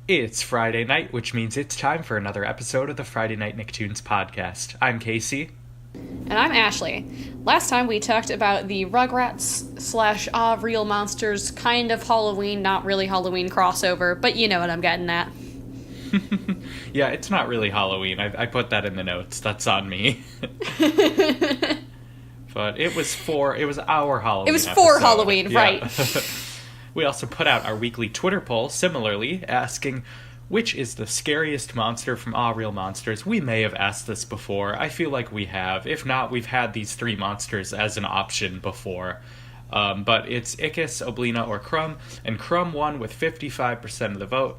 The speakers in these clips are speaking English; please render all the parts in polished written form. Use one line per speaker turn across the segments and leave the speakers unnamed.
It's Friday night, which means it's time for another episode of the Friday Night Nicktoons podcast. I'm Casey.
And I'm Ashli. Last time we talked about the Rugrats / Real Monsters kind of Halloween, not really Halloween crossover, but you know what I'm getting at.
Yeah, it's not really Halloween. I put that in the notes. That's on me. But it was our Halloween
It was
episode.
for Halloween,
Yeah.
right.
We also put out our weekly Twitter poll, similarly, asking which is the scariest monster from All Real Monsters. We may have asked this before. I feel like we have. If not, we've had these three monsters as an option before. But it's Ickis, Oblina, or Crumb, and Crumb won with 55% of the vote.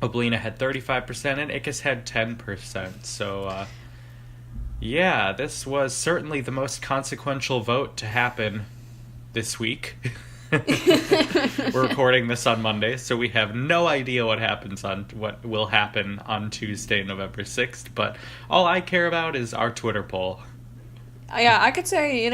Oblina had 35%, and Ickis had 10%. So, yeah, this was certainly the most consequential vote to happen this week. We're recording this on Monday, so we have no idea what will happen on Tuesday, November 6th, but all I care about is our Twitter poll.
Yeah, I could say,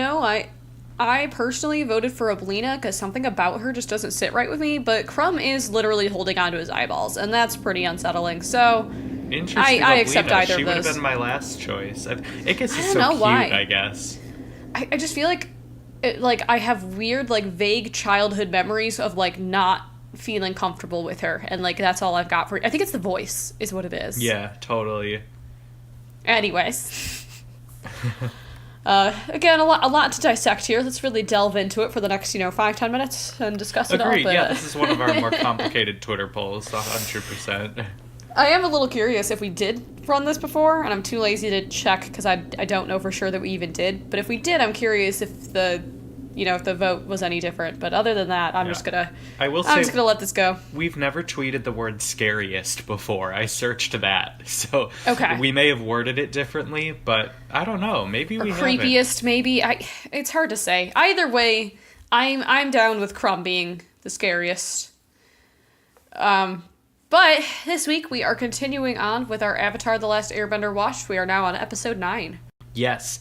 I personally voted for Oblina because something about her just doesn't sit right with me, but Crumb is literally holding onto his eyeballs, and that's pretty unsettling, so
Interesting.
I accept either
she
of
would
those.
have been my last choice. Ickis is
I
so
don't know
cute,
why.
I guess.
I just feel like I have weird, vague childhood memories of, not feeling comfortable with her. And, that's all I've got for it. I think it's the voice is what it is.
Yeah, totally.
Anyways. Again, a lot to dissect here. Let's really delve into it for the next, 5-10 minutes and discuss it all.
Agreed,
But,
yeah, this is one of our more complicated Twitter polls, 100%.
I am a little curious if we did run this before, and I'm too lazy to check because I don't know for sure that we even did. But if we did, I'm curious if the vote was any different. But other than that, I'm just gonna let this go.
We've never tweeted the word scariest before. I searched that, so
Okay.
we may have worded it differently, but I don't know. Maybe we haven't.
Creepiest, maybe. It's hard to say. Either way, I'm down with Crumb being the scariest. But this week we are continuing on with our Avatar: The Last Airbender watch. We are now on episode 9.
Yes.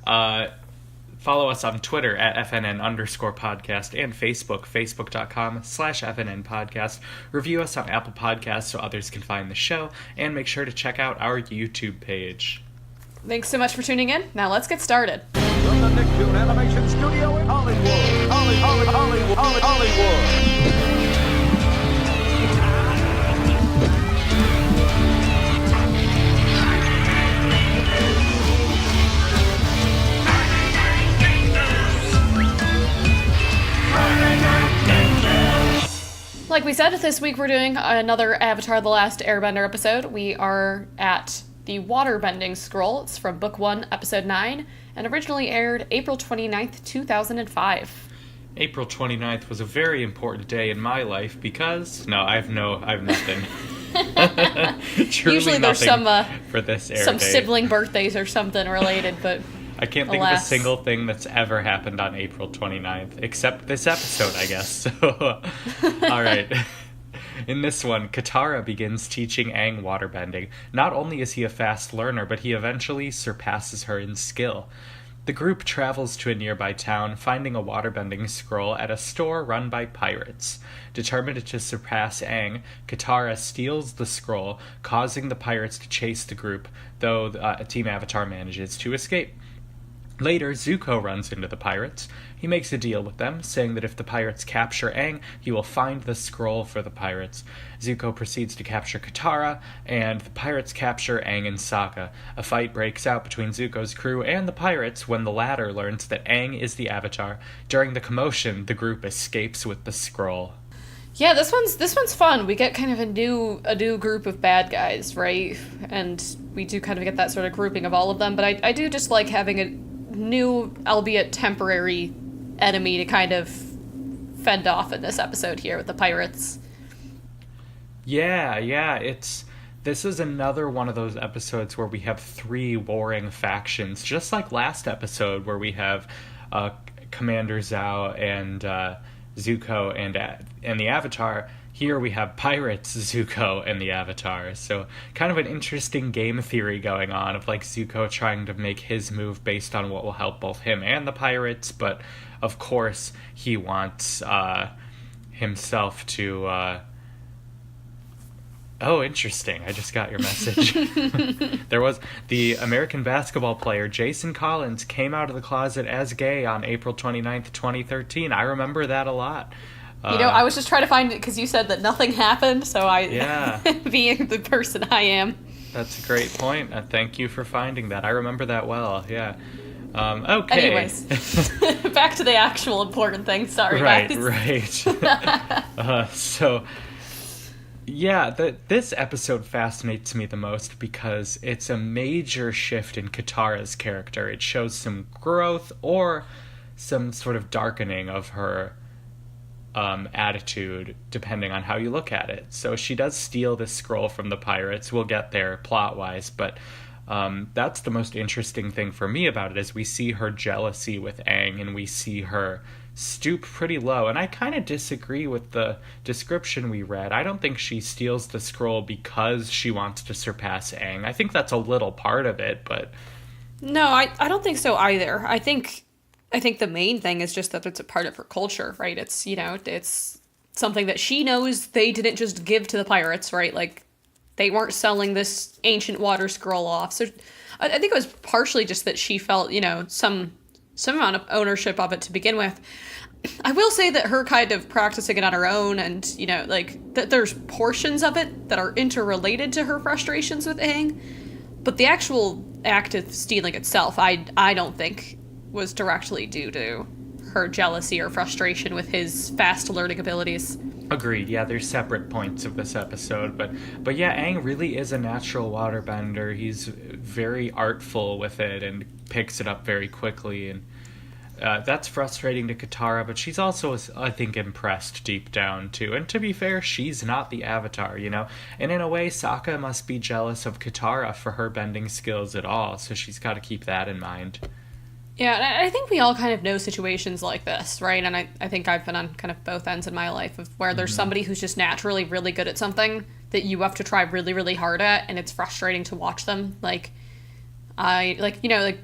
Follow us on Twitter at FNN_podcast and Facebook.com/FNN Podcast. Review us on Apple Podcasts so others can find the show, and make sure to check out our YouTube page.
Thanks so much for tuning in. Now let's get started.
From the Nicktoon Animation Studio in Hollywood. Hollywood.
Like we said, this week we're doing another Avatar: The Last Airbender episode. We are at the Waterbending Scroll. It's from Book 1, Episode 9, and originally aired April 29th, 2005.
April 29th was a very important day in my life because... No, I have nothing. Truly
Usually there's
nothing for this air
some
date.
sibling birthdays or something related, but
I can't think of a
alas.
single thing that's ever happened on April 29th, except this episode, I guess. So, all right. In this one, Katara begins teaching Aang waterbending. Not only is he a fast learner, but he eventually surpasses her in skill. The group travels to a nearby town, finding a waterbending scroll at a store run by pirates. Determined to surpass Aang, Katara steals the scroll, causing the pirates to chase the group, though Team Avatar manages to escape. Later, Zuko runs into the pirates. He makes a deal with them, saying that if the pirates capture Aang, he will find the scroll for the pirates. Zuko proceeds to capture Katara, and the pirates capture Aang and Sokka. A fight breaks out between Zuko's crew and the pirates when the latter learns that Aang is the Avatar. During the commotion, the group escapes with the scroll.
yeah, this one's fun. We get kind of a new group of bad guys, right? And we do kind of get that sort of grouping of all of them, but I do just like having a new, albeit temporary, enemy to kind of fend off in this episode here with the pirates.
Yeah, this is another one of those episodes where we have three warring factions, just like last episode where we have Commander Zhao and Zuko and the Avatar. Here we have pirates, Zuko, and the Avatar. So kind of an interesting game theory going on of Zuko trying to make his move based on what will help both him and the pirates, but of course he wants himself to Oh, interesting. I just got your message. There was the American basketball player Jason Collins came out of the closet as gay on April 29th, 2013. I remember that a lot.
I was just trying to find it because you said that nothing happened, so
Yeah.
being the person I am.
That's a great point. Thank you for finding that. I remember that well, yeah. Okay.
Anyways, back to the actual important thing. Sorry,
Right,
guys.
right. Yeah, this episode fascinates me the most because it's a major shift in Katara's character. It shows some growth or some sort of darkening of her attitude, depending on how you look at it. So she does steal this scroll from the pirates. We'll get there plot-wise, but that's the most interesting thing for me about it, is we see her jealousy with Aang, and we see her stoop pretty low. And I kind of disagree with the description we read. I don't think she steals the scroll because she wants to surpass Aang. I think that's a little part of it, but...
No, I don't think so either. I think the main thing is just that it's a part of her culture, right? It's, it's something that she knows they didn't just give to the pirates, right? Like, they weren't selling this ancient water scroll off. So I think it was partially just that she felt, some amount of ownership of it to begin with. I will say that her kind of practicing it on her own and, that there's portions of it that are interrelated to her frustrations with Aang. But the actual act of stealing itself, I don't think was directly due to her jealousy or frustration with his fast learning abilities.
Agreed. Yeah, there's separate points of this episode, but yeah, Aang really is a natural waterbender. He's very artful with it and picks it up very quickly, and that's frustrating to Katara, but she's also, I think, impressed deep down too. And to be fair, she's not the Avatar, And in a way, Sokka must be jealous of Katara for her bending skills at all, so she's got to keep that in mind.
Yeah, and I think we all kind of know situations like this, right? And I think I've been on kind of both ends in my life of where there's somebody who's just naturally really good at something that you have to try really, really hard at, and it's frustrating to watch them. At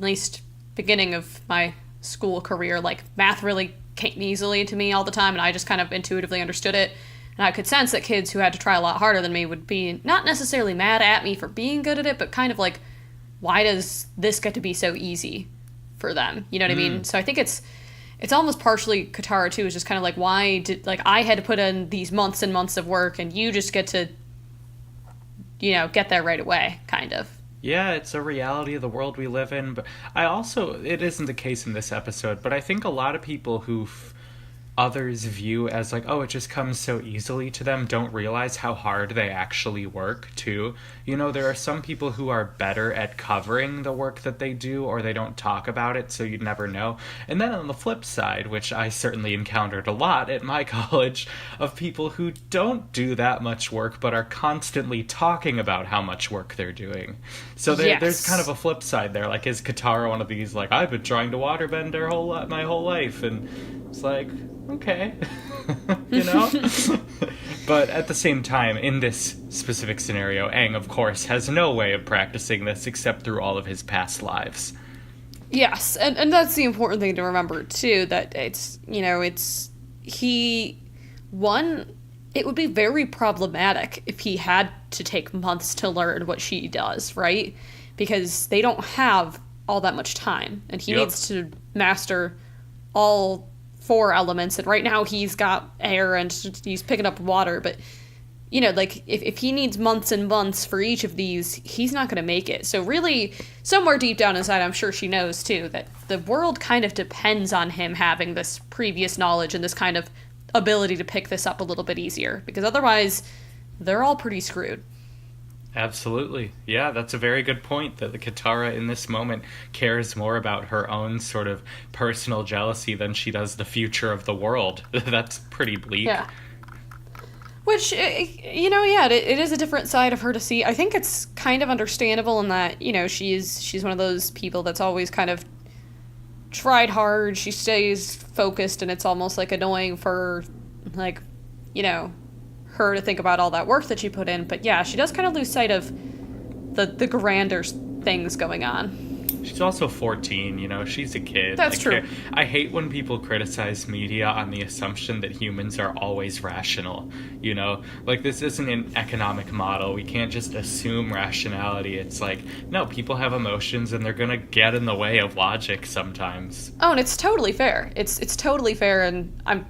least beginning of my school career, math really came easily to me all the time, and I just kind of intuitively understood it. And I could sense that kids who had to try a lot harder than me would be not necessarily mad at me for being good at it, but kind of like, why does this get to be so easy for them? You know what I mean? So I think it's almost partially Katara too, is just kind of like, why did, I had to put in these months and months of work and you just get to, get there right away, kind of.
Yeah, it's a reality of the world we live in, but it isn't the case in this episode, but I think a lot of people who others view as it just comes so easily to them don't realize how hard they actually work too. There are some people who are better at covering the work that they do, or they don't talk about it, so you'd never know. And then on the flip side, which I certainly encountered a lot at my college, of people who don't do that much work but are constantly talking about how much work they're doing. So there's kind of a flip side there. Is Katara one of these, I've been trying to waterbend my whole life, and it's okay. But at the same time, in this specific scenario, Aang, of course, has no way of practicing this except through all of his past lives.
Yes, and that's the important thing to remember, too, that it would be very problematic if he had to take months to learn what she does, right? Because they don't have all that much time, and he needs to master all 4 elements, and right now he's got air and he's picking up water, but if he needs months and months for each of these, he's not going to make it. So really, somewhere deep down inside, I'm sure she knows too that the world kind of depends on him having this previous knowledge and this kind of ability to pick this up a little bit easier, because otherwise they're all pretty screwed.
Absolutely. Yeah, that's a very good point, that the Katara in this moment cares more about her own sort of personal jealousy than she does the future of the world. That's pretty bleak.
Yeah. Which, it is a different side of her to see. I think it's kind of understandable in that, she's one of those people that's always kind of tried hard. She stays focused, and it's almost annoying for, her to think about all that work that she put in. But yeah, she does kind of lose sight of the grander things going on.
She's also 14, you know, she's a kid.
That's true.
I hate when people criticize media on the assumption that humans are always rational, you know? Like, this isn't an economic model. We can't just assume rationality. It's like, no, people have emotions and they're gonna get in the way of logic sometimes.
Oh, and it's totally fair. It's totally fair, and I'm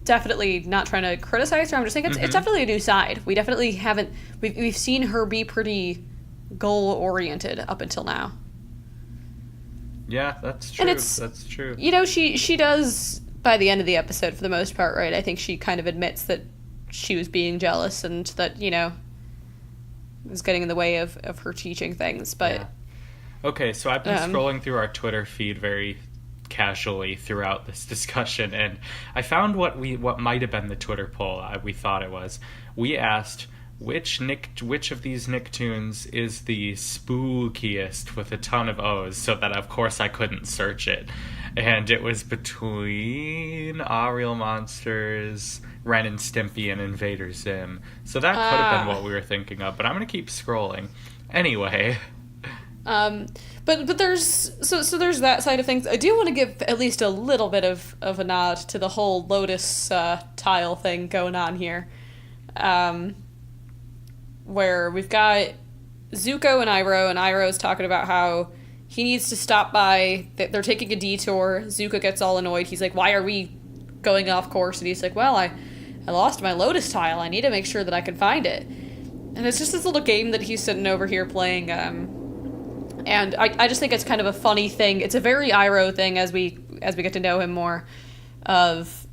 definitely not trying to criticize her. I'm just saying it's definitely a new side. We definitely haven't... We've seen her be pretty goal-oriented up until now.
Yeah, that's true. That's true.
You know, she does, by the end of the episode, for the most part, right? I think she kind of admits that she was being jealous and that, you know, was getting in the way of her teaching things, but...
Yeah. Okay, so I've been scrolling through our Twitter feed very casually throughout this discussion, and I found what might have been the Twitter poll we thought it was. We asked... Which of these Nicktoons is the spookiest with a ton of O's, so that of course I couldn't search it. And it was between Ah Real Monsters, Ren and Stimpy, and Invader Zim. So that could have been what we were thinking of, but I'm gonna keep scrolling. Anyway.
But there's there's that side of things. I do want to give at least a little bit of a nod to the whole Lotus tile thing going on here. Where we've got Zuko and Iroh's talking about how he needs to stop by, they're taking a detour. Zuko gets all annoyed. He's like, why are we going off course? And he's like, well, I lost my Lotus tile. I need to make sure that I can find it. And it's just this little game that he's sitting over here playing, and I just think it's kind of a funny thing. It's a very Iroh thing as we get to know him more, of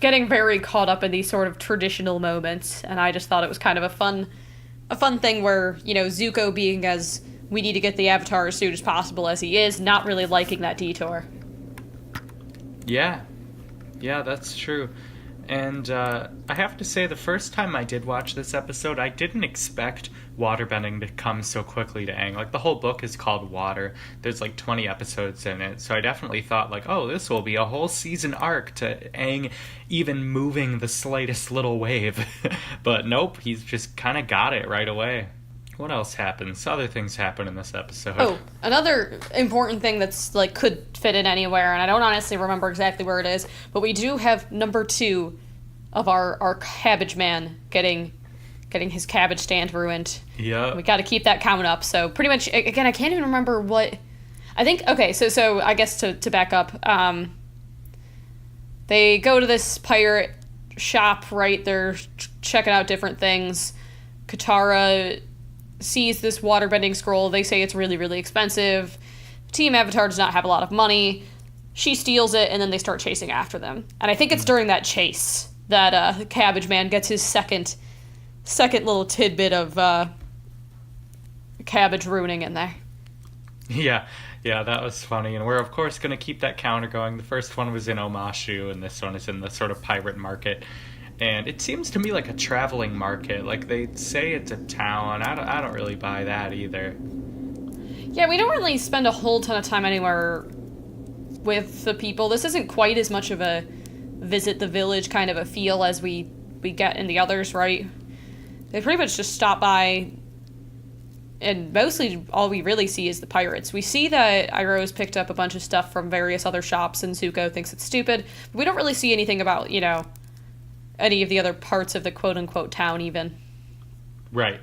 getting very caught up in these sort of traditional moments, and I just thought it was kind of a fun thing where, you know, Zuko being as we need to get the Avatar as soon as possible as he is, not really liking that detour.
Yeah, that's true. And I have to say, the first time I did watch this episode, I didn't expect waterbending to come so quickly to Aang. Like, the whole book is called Water. There's like 20 episodes in it. So I definitely thought, like, oh, this will be a whole season arc to Aang even moving the slightest little wave. But nope, he's just kind of got it right away. What else happens? Other things happen in this episode.
Oh, another important thing that's, like, could fit in anywhere, and I don't honestly remember exactly where it is, but we do have number 2 of our cabbage man getting his cabbage stand ruined.
Yeah.
We got to keep that count up. So pretty much, again, I can't even remember what... I think, okay, so I guess to back up, they go to this pirate shop, right? They're checking out different things. Katara sees this waterbending scroll. They say it's really, really expensive. Team Avatar does not have a lot of money. She steals it, and then they start chasing after them. And I think it's during that chase that Cabbage Man gets his second little tidbit of cabbage ruining in there.
Yeah, that was funny. And we're, of course, going to keep that counter going. The first one was in Omashu, and this one is in the sort of pirate market. And it seems to me like a traveling market. Like, they say it's a town. I don't really buy that either.
Yeah, we don't really spend a whole ton of time anywhere with the people. This isn't quite as much of a visit the village kind of a feel as we get in the others, right? They pretty much just stop by, and mostly all we really see is the pirates. We see that Iroh's picked up a bunch of stuff from various other shops, and Zuko thinks it's stupid. But we don't really see anything about, you know, any of the other parts of the quote-unquote town, even.
Right.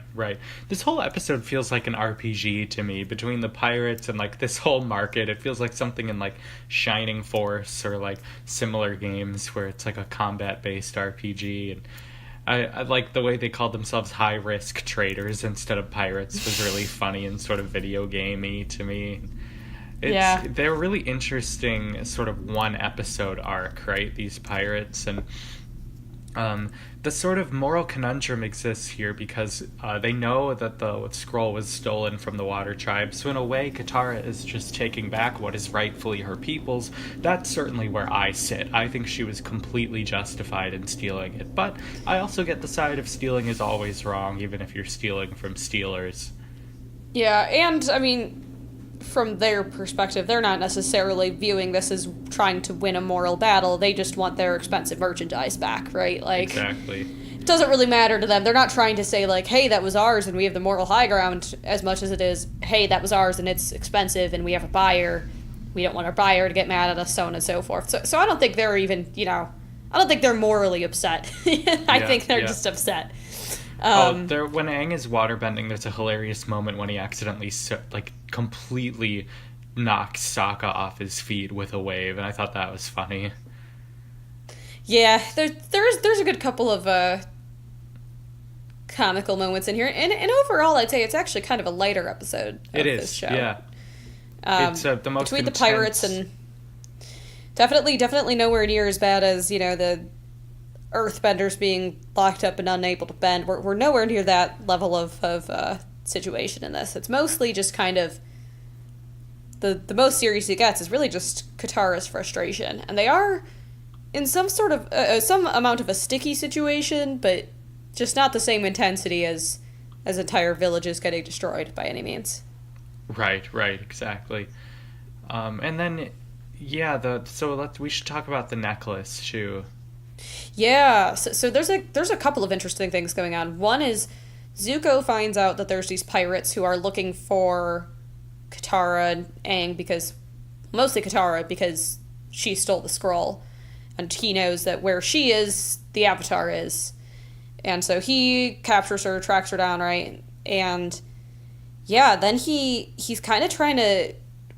This whole episode feels like an RPG to me, between the pirates and, like, this whole market. It feels like something in, like, Shining Force or, like, similar games where it's, like, a combat-based RPG. And I like the way they called themselves high-risk traders instead of pirates was really funny and sort of video gamey to me. They're a really interesting sort of one-episode arc, right, these pirates, and... the sort of moral conundrum exists here because they know that the scroll was stolen from the Water Tribe, so in a way Katara is just taking back what is rightfully her people's. That's certainly where I sit. I think she was completely justified in stealing it, but I also get the side of stealing is always wrong, even if you're stealing from stealers.
Yeah, and, I mean, from their perspective, they're not necessarily viewing this as trying to win a moral battle. They just want their expensive merchandise back, right? Like,
exactly.
doesn't really matter to them. They're not trying to say, like, hey, that was ours and we have the moral high ground, as much as it is, hey, that was ours and it's expensive and we have a buyer. We don't want our buyer to get mad at us, so on and so forth. So I don't think they're even, I don't think they're morally upset. I think they're just upset.
When Aang is waterbending, there's a hilarious moment when he accidentally, completely knocks Sokka off his feet with a wave, and I thought that was funny.
Yeah, there's a good couple of comical moments in here, and overall, I'd say it's actually kind of a lighter episode of this show.
Yeah. It's the most
between
intense...
the pirates and definitely nowhere near as bad as the Earthbenders being locked up and unable to bend. We're nowhere near that level of situation in this. It's mostly just kind of the most serious it gets is really just Katara's frustration, and they are in some sort of some amount of a sticky situation, but just not the same intensity as entire villages getting destroyed by any means.
Right, exactly. And then, we should talk about the necklace too.
Yeah, so there's a couple of interesting things going on. One is Zuko finds out that there's these pirates who are looking for Katara and Aang mostly Katara, because she stole the scroll, and he knows that where she is, the Avatar is, and so he captures her, tracks her down, right, and yeah, then he's kind of trying to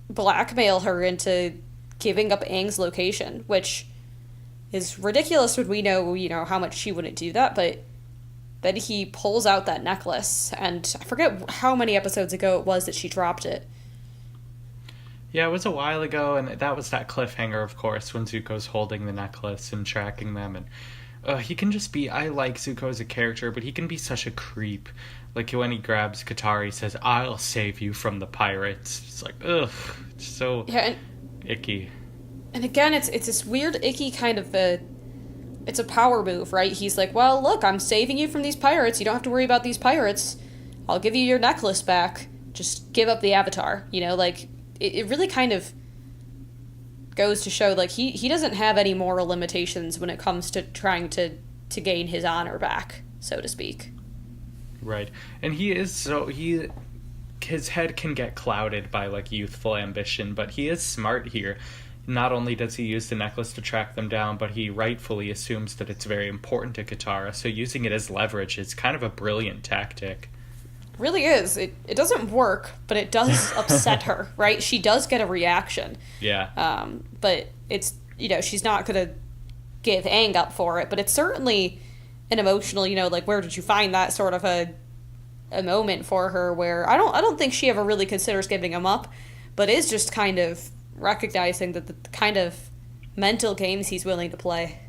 blackmail her into giving up Aang's location, which is ridiculous when we know how much she wouldn't do that, but then he pulls out that necklace, and I forget how many episodes ago it was that she dropped it.
Yeah, it was a while ago, and that was that cliffhanger, of course, when Zuko's holding the necklace and tracking them, and he can just be... I like Zuko as a character, but he can be such a creep. Like, when he grabs Katara, he says, "I'll save you from the pirates." It's like, ugh, it's so icky.
And again, it's this weird, icky kind of it's a power move, right? He's like, well, look, I'm saving you from these pirates. You don't have to worry about these pirates. I'll give you your necklace back. Just give up the Avatar. It really kind of goes to show, like, he doesn't have any moral limitations when it comes to trying to gain his honor back, so to speak.
Right. And his head can get clouded by, like, youthful ambition, but he is smart here. Not only does he use the necklace to track them down, but he rightfully assumes that it's very important to Katara, so using it as leverage is kind of a brilliant tactic.
Really is. It doesn't work, but it does upset her, right? She does get a reaction.
Yeah.
But it's, she's not going to give Aang up for it, but it's certainly an emotional, where did you find that sort of a moment for her where I don't think she ever really considers giving him up, but is just kind of recognizing that the kind of mental games he's willing to play.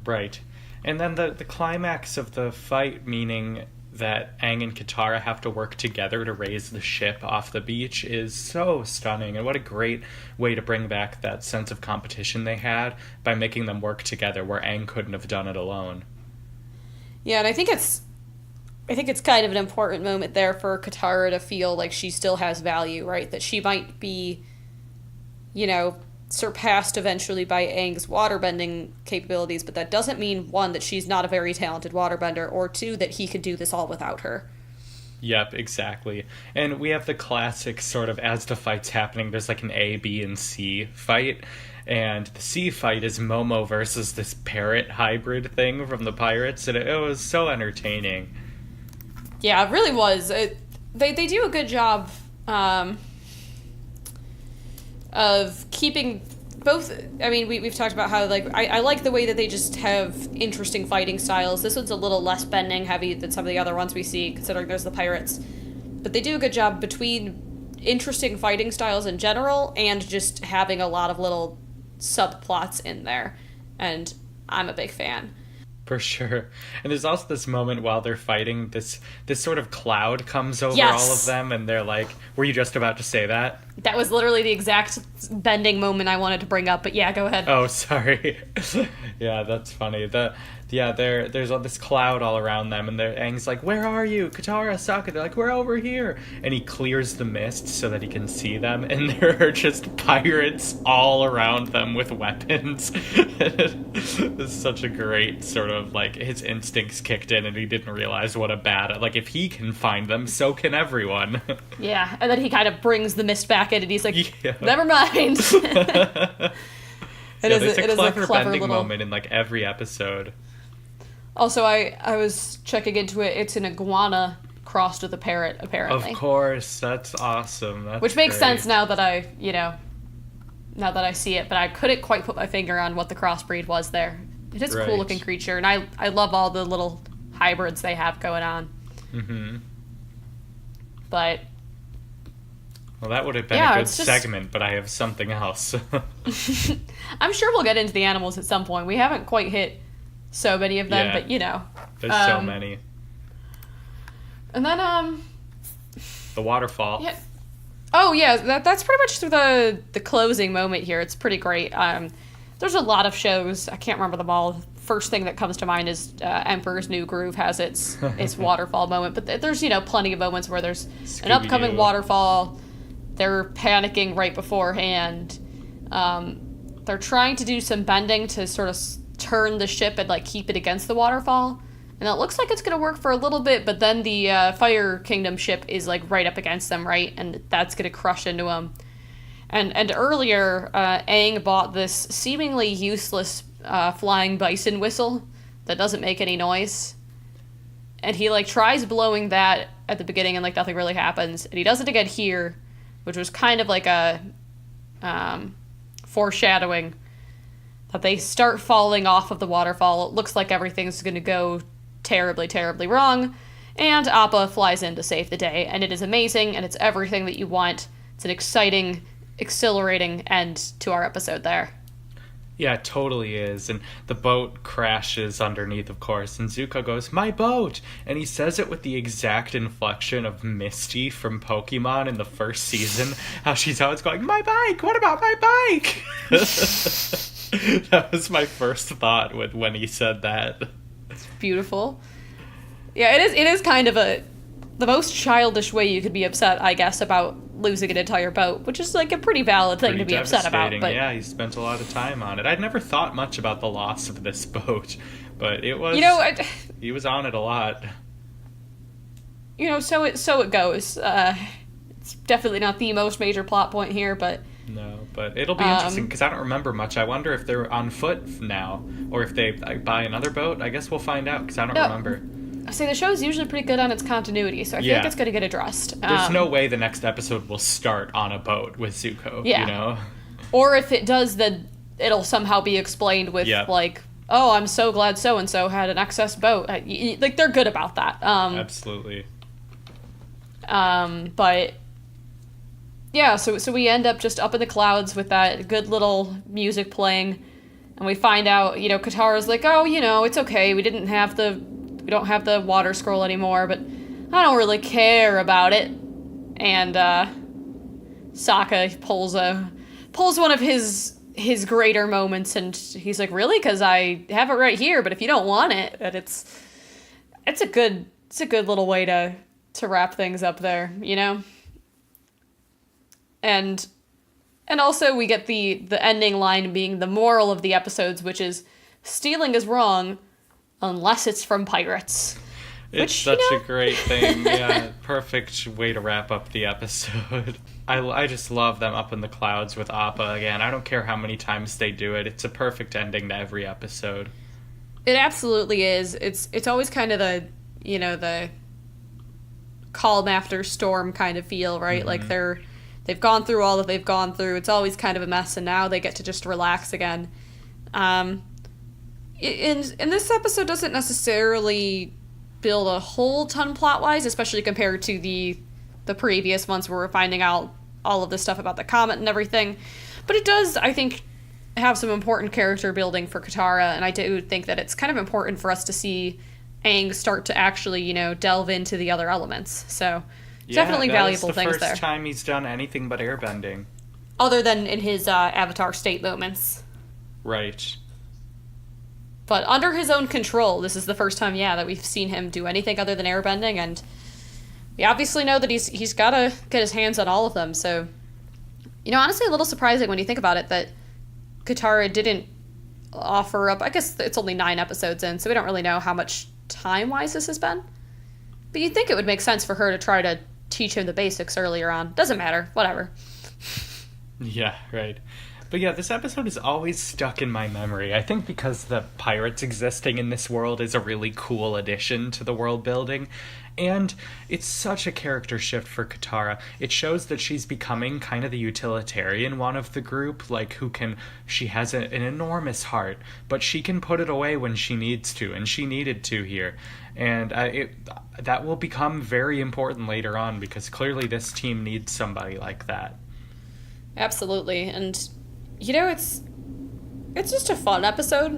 Right. And then the climax of the fight, meaning that Aang and Katara have to work together to raise the ship off the beach, is so stunning, and what a great way to bring back that sense of competition they had by making them work together where Aang couldn't have done it alone.
Yeah, and I think it's kind of an important moment there for Katara to feel like she still has value, right? That she might be, surpassed eventually by Aang's waterbending capabilities, but that doesn't mean, one, that she's not a very talented waterbender, or two, that he could do this all without her.
Yep, exactly. And we have the classic sort of, as the fight's happening, there's like an A, B, and C fight, and the C fight is Momo versus this parrot hybrid thing from the pirates, and it was so entertaining.
Yeah, it really was. They do a good job of keeping both. I mean, we've talked about how, like, I like the way that they just have interesting fighting styles. This one's a little less bending heavy than some of the other ones we see, considering there's the pirates. But they do a good job between interesting fighting styles in general and just having a lot of little subplots in there. And I'm a big fan.
For sure. And there's also this moment while they're fighting, this sort of cloud comes over
Yes.
all of them, and they're like, were you just about to say that?
That was literally the exact bending moment I wanted to bring up, but yeah, go ahead.
Oh, sorry. Yeah, that's funny. Yeah, there's all this cloud all around them, and Aang's like, "Where are you, Katara, Sokka?" They're like, "We're over here," and he clears the mist so that he can see them, and there are just pirates all around them with weapons. This is such a great sort of like his instincts kicked in, and he didn't realize what a bad like if he can find them, so can everyone.
Yeah, and then he kind of brings the mist back in, and he's like,
Yeah.
"Never mind." It
There's a clever bending
little
moment in like every episode.
Also, I was checking into it. It's an iguana crossed with a parrot, apparently.
Of course, that's awesome. That's
Which makes
great.
sense now that now that I see it, but I couldn't quite put my finger on what the crossbreed was there. It is a
Right.
cool looking creature, and I love all the little hybrids they have going on.
Mm-hmm.
But
Well, that would have been
Yeah,
a good
it's just-
segment, but I have something else.
I'm sure we'll get into the animals at some point. We haven't quite hit so many of them,
Yeah.
but
There's so many.
And then
The waterfall.
yeah. Oh yeah, that's pretty much the closing moment here. It's pretty great. There's a lot of shows. I can't remember them all. First thing that comes to mind is Emperor's New Groove has its waterfall moment, but there's plenty of moments where there's an upcoming
Scooby-Doo.
waterfall. They're panicking right beforehand. They're trying to do some bending to sort of turn the ship and like keep it against the waterfall. And it looks like it's going to work for a little bit, but then the Fire Kingdom ship is like right up against them, right? And that's going to crush into them. And earlier, Aang bought this seemingly useless flying bison whistle that doesn't make any noise. And he like tries blowing that at the beginning and like nothing really happens. And he does it again here, which was kind of like a foreshadowing that they start falling off of the waterfall. It looks like everything's going to go terribly, terribly wrong. And Appa flies in to save the day. And it is amazing, and it's everything that you want. It's an exciting, exhilarating end to our episode there.
Yeah, it totally is. And the boat crashes underneath, of course, and Zuko goes, "My boat!" And he says it with the exact inflection of Misty from Pokemon in the first season. How she's always going, "My bike! What about my bike?" That was my first thought when he said that.
It's beautiful. Yeah, it is kind of the most childish way you could be upset, I guess, about losing an entire boat, which is like a pretty valid thing
Pretty
to be upset about.
devastating.
But
Yeah, he spent a lot of time on it. I'd never thought much about the loss of this boat, but it was. He was on it a lot.
So it goes. It's definitely not the most major plot point here, but
No, but it'll be interesting because I don't remember much. I wonder if they're on foot now, or if they buy another boat. I guess we'll find out because I don't remember.
I say the show's usually pretty good on its continuity, so I feel like it's going to get addressed.
There's no way the next episode will start on a boat with Zuko.
Yeah. Or if it does, then it'll somehow be explained with like, "Oh, I'm so glad so and so had an excess boat." Like they're good about that.
Absolutely.
But yeah, so we end up just up in the clouds with that good little music playing, and we find out, Katara's like, "Oh, it's okay. We don't have the water scroll anymore, but I don't really care about it." And Sokka pulls one of his greater moments, and he's like, "Really? Because I have it right here. But if you don't want it," and it's a good little way to wrap things up there, And also we get the ending line being the moral of the episodes, which is stealing is wrong unless it's from pirates.
It's such a great thing. Yeah, perfect way to wrap up the episode. I just love them up in the clouds with Appa again. I don't care how many times they do it. It's a perfect ending to every episode.
It absolutely is. It's always kind of the calm after storm kind of feel, right?
Mm-hmm.
Like they've gone through all that they've gone through. It's always kind of a mess, and now they get to just relax again. And this episode doesn't necessarily build a whole ton plot-wise, especially compared to the previous ones where we're finding out all of this stuff about the comet and everything. But it does, I think, have some important character building for Katara, and I do think that it's kind of important for us to see Aang start to actually, delve into the other elements. So, definitely valuable things there.
That's the first time he's done anything but airbending.
Other than in his Avatar state moments.
Right.
But under his own control, this is the first time, that we've seen him do anything other than airbending, and we obviously know that he's got to get his hands on all of them. So, honestly, a little surprising when you think about it that Katara didn't offer up. I guess it's only 9 episodes in, so we don't really know how much time-wise this has been. But you'd think it would make sense for her to try to teach him the basics earlier on. Doesn't matter. Whatever.
Yeah, right. But yeah, this episode is always stuck in my memory. I think because the pirates existing in this world is a really cool addition to the world building. And it's such a character shift for Katara. It shows that she's becoming kind of the utilitarian one of the group, like she has an enormous heart, but she can put it away when she needs to, and she needed to here. And that will become very important later on, because clearly this team needs somebody like that.
Absolutely. And it's just a fun episode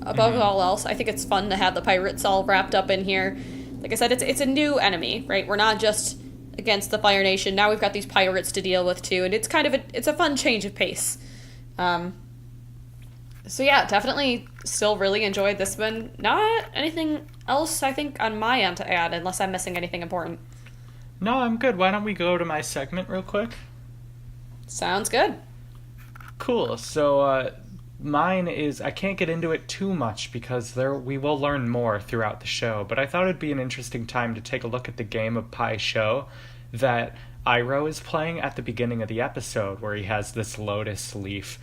above all else. I think it's fun to have the pirates all wrapped up in here. Like I said, it's a new enemy, right? We're not just against the Fire Nation. Now we've got these pirates to deal with too, and it's kind of it's a fun change of pace. So yeah, definitely still really enjoyed this one. Not anything else I think on my end to add, unless I'm missing anything important.
No, I'm good. Why don't we go to my segment real quick?
Sounds good.
Cool. So mine is, I can't get into it too much because we will learn more throughout the show, but I thought it'd be an interesting time to take a look at the game of Pai Sho that Iroh is playing at the beginning of the episode, where he has this lotus leaf.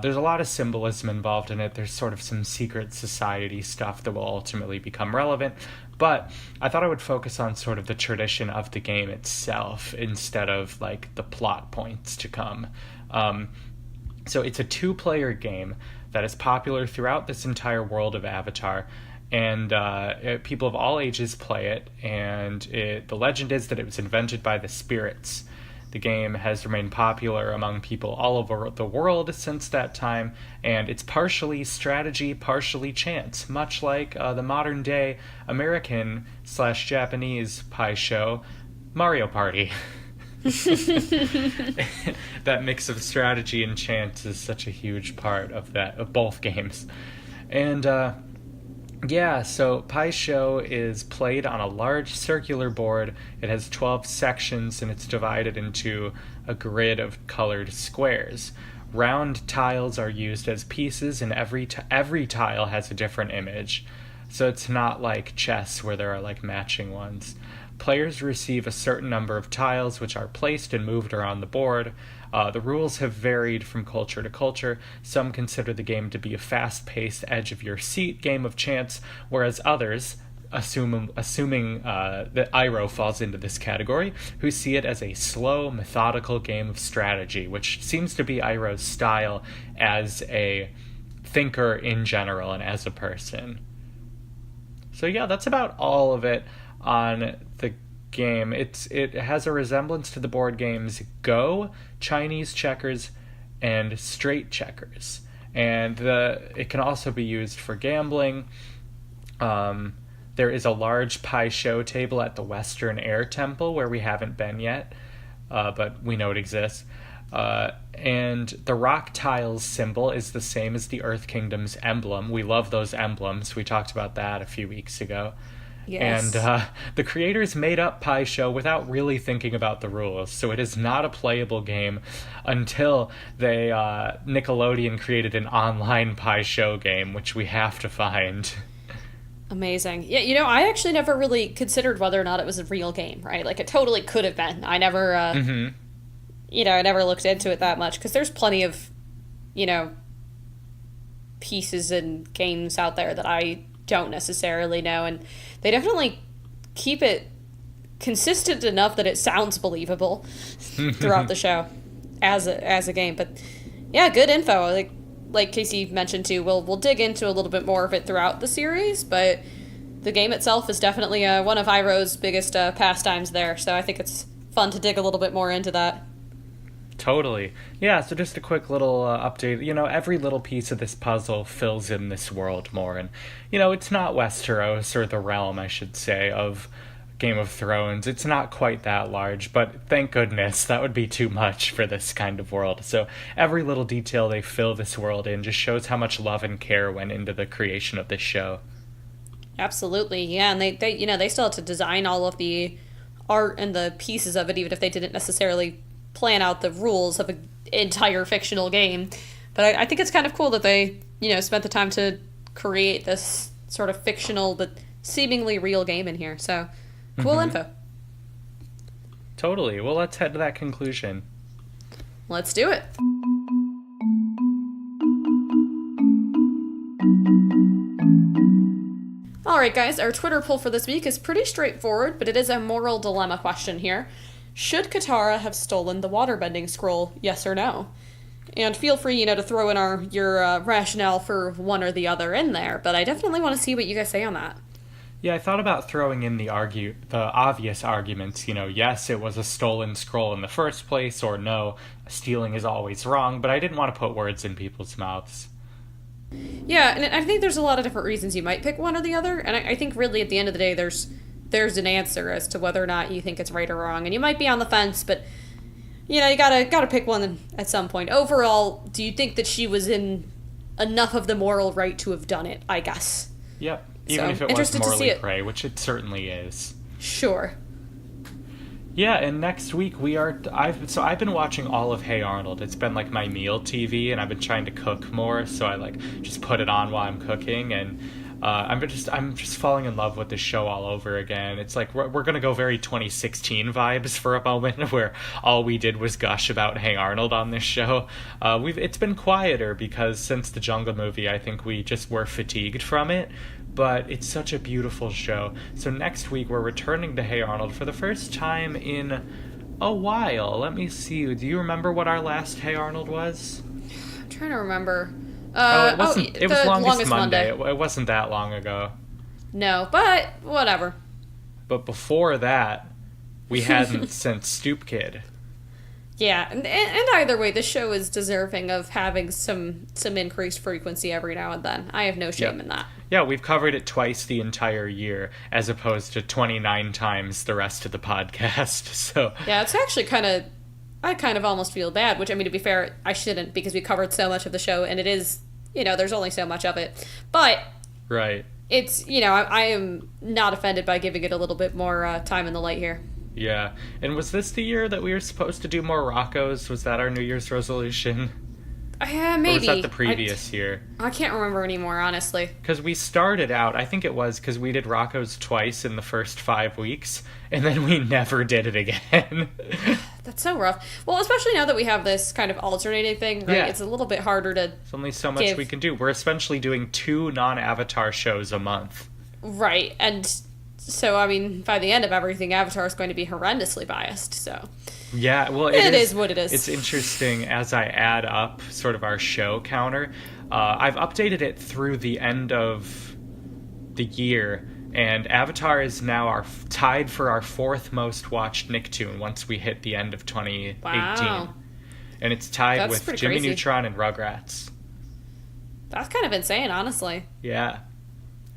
There's a lot of symbolism involved in it. There's sort of some secret society stuff that will ultimately become relevant, but I thought I would focus on sort of the tradition of the game itself instead of like the plot points to come. So it's a 2-player game that is popular throughout this entire world of Avatar, and people of all ages play it, and the legend is that it was invented by the spirits. The game has remained popular among people all over the world since that time, and it's partially strategy, partially chance, much like the modern-day American/Japanese Pai Sho, Mario Party. That mix of strategy and chance is such a huge part of both games. And so Pai Sho is played on a large circular board. It has 12 sections, and it's divided into a grid of colored squares. Round tiles are used as pieces, and every tile has a different image. So it's not like chess where there are like matching ones. Players receive a certain number of tiles, which are placed and moved around the board. The rules have varied from culture to culture. Some consider the game to be a fast-paced, edge-of-your-seat game of chance, whereas others, assuming that Iroh falls into this category, who see it as a slow, methodical game of strategy, which seems to be Iroh's style as a thinker in general and as a person. So yeah, that's about all of it on the game. It has a resemblance to the board games Go, Chinese checkers, and straight checkers. And it can also be used for gambling. There is a large Pai Sho table at the Western Air Temple where we haven't been yet, but we know it exists. And the rock tiles symbol is the same as the Earth Kingdom's emblem. We love those emblems. We talked about that a few weeks ago.
Yes.
And the creators made up Pai Sho without really thinking about the rules, so it is not a playable game until Nickelodeon created an online Pai Sho game, which we have to find.
Amazing. Yeah, I actually never really considered whether or not it was a real game, right? Like, it totally could have been. I never, I never looked into it that much, because there's plenty of, pieces and games out there that I don't necessarily know, and they definitely keep it consistent enough that it sounds believable throughout the show as a game. But yeah, good info. Like Casey mentioned too, we'll dig into a little bit more of it throughout the series, but the game itself is definitely one of Iroh's biggest pastimes there, so I think it's fun to dig a little bit more into that.
Totally. Yeah, so just a quick little update. Every little piece of this puzzle fills in this world more. And, it's not Westeros, or the realm, I should say, of Game of Thrones. It's not quite that large, but thank goodness, that would be too much for this kind of world. So every little detail they fill this world in just shows how much love and care went into the creation of this show.
Absolutely, yeah, and they still had to design all of the art and the pieces of it, even if they didn't necessarily plan out the rules of an entire fictional game. But I think it's kind of cool that they, spent the time to create this sort of fictional but seemingly real game in here. So, cool info.
Totally. Well, let's head to that conclusion.
Let's do it. Alright guys, our Twitter poll for this week is pretty straightforward, but it is a moral dilemma question here. Should Katara have stolen the waterbending scroll, yes or no? And feel free, to throw in your rationale for one or the other in there, but I definitely want to see what you guys say on that.
Yeah, I thought about throwing in the obvious arguments, yes, it was a stolen scroll in the first place, or no, stealing is always wrong, but I didn't want to put words in people's mouths.
Yeah, and I think there's a lot of different reasons you might pick one or the other, and I think really at the end of the day there's an answer as to whether or not you think it's right or wrong, and you might be on the fence, but you gotta pick one at some point. Overall, do you think that she was in enough of the moral right to have done it, I guess?
Yep, even if it was morally prey, which it certainly is.
Sure.
Yeah, and next week I've been watching all of Hey Arnold. It's been like my meal TV, and I've been trying to cook more, so I just put it on while I'm cooking, and I'm just falling in love with this show all over again. It's like we're gonna go very 2016 vibes for a moment, where all we did was gush about Hey Arnold on this show. It's been quieter because since the Jungle movie, I think we just were fatigued from it. But it's such a beautiful show. So next week we're returning to Hey Arnold for the first time in a while. Let me see. Do you remember what our last Hey Arnold was?
I'm trying to remember.
It wasn't. It was Longest Monday. It wasn't that long ago.
No, but whatever.
But before that, we hadn't since Stoop Kid.
Yeah, and either way, this show is deserving of having some increased frequency every now and then. I have no shame in that.
Yeah, we've covered it twice the entire year, as opposed to 29 times the rest of the podcast. So
yeah, it's actually I kind of almost feel bad, which, I mean, to be fair, I shouldn't, because we covered so much of the show, and it is, there's only so much of it. But
right,
it's, I am not offended by giving it a little bit more time in the light here.
Yeah, and was this the year that we were supposed to do more Roccos? Was that our New Year's resolution?
Maybe.
Or was that the previous year?
I can't remember anymore, honestly.
Because we started out, I think it was because we did Roccos twice in the first 5 weeks, and then we never did it again.
That's so rough. Well, especially now that we have this kind of alternating thing, right? Yeah. It's a little bit harder to
There's only so much we can do. We're essentially doing 2 non-Avatar shows a month.
Right, and so, I mean, by the end of everything, Avatar is going to be horrendously biased, so...
Yeah, well,
it is what it is.
It's interesting as I add up sort of our show counter. I've updated it through the end of the year, and Avatar is now tied for our 4th most watched Nicktoon once we hit the end of 2018.
Wow.
And it's tied with Jimmy
crazy.
Neutron and Rugrats.
That's kind of insane, honestly.
Yeah.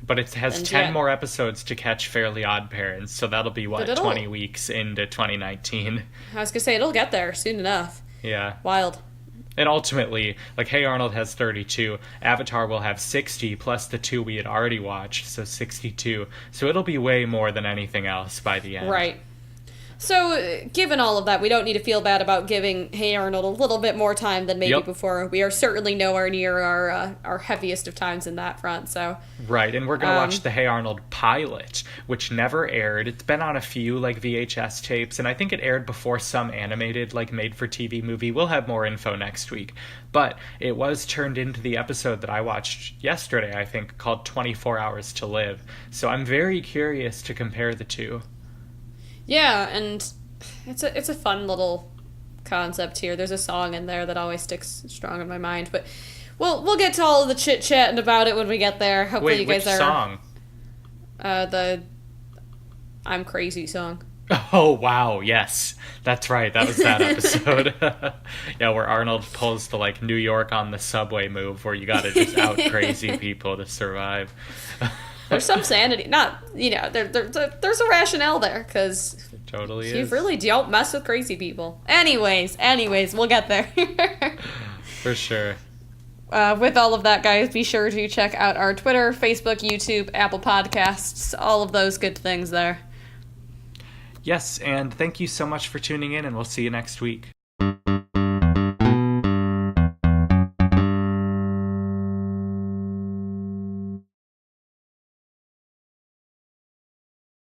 But it has 10 more episodes to catch Fairly Odd Parents, so that'll be, 20 weeks into 2019.
I was going to say, it'll get there soon enough.
Yeah.
Wild.
And ultimately, Hey Arnold has 32, Avatar will have 60, plus the 2 we had already watched, so 62. So it'll be way more than anything else by the end.
Right. So, given all of that, we don't need to feel bad about giving Hey Arnold a little bit more time than maybe before. We are certainly nowhere near our heaviest of times in that front, so...
Right, and we're going to watch the Hey Arnold pilot, which never aired. It's been on a few, VHS tapes, and I think it aired before some animated, made-for-TV movie. We'll have more info next week. But it was turned into the episode that I watched yesterday, I think, called 24 Hours to Live. So I'm very curious to compare the two. Yeah,
and it's a fun little concept here. There's a song in there that always sticks strong in my mind, but we'll get to all of the chit-chatting about it when we get there. Hopefully you guys
which song?
The I'm Crazy song.
Oh, wow, yes. That's right, that was that episode. Yeah, where Arnold pulls the, New York on the subway move, where you gotta just out-crazy people to survive.
There's some sanity. Not, there's a rationale there, because
Totally
you
is.
really don't mess with crazy people. Anyways, we'll get there.
For sure.
With all of that, guys, be sure to check out our Twitter, Facebook, YouTube, Apple Podcasts, all of those good things there.
Yes, and thank you so much for tuning in, and we'll see you next week.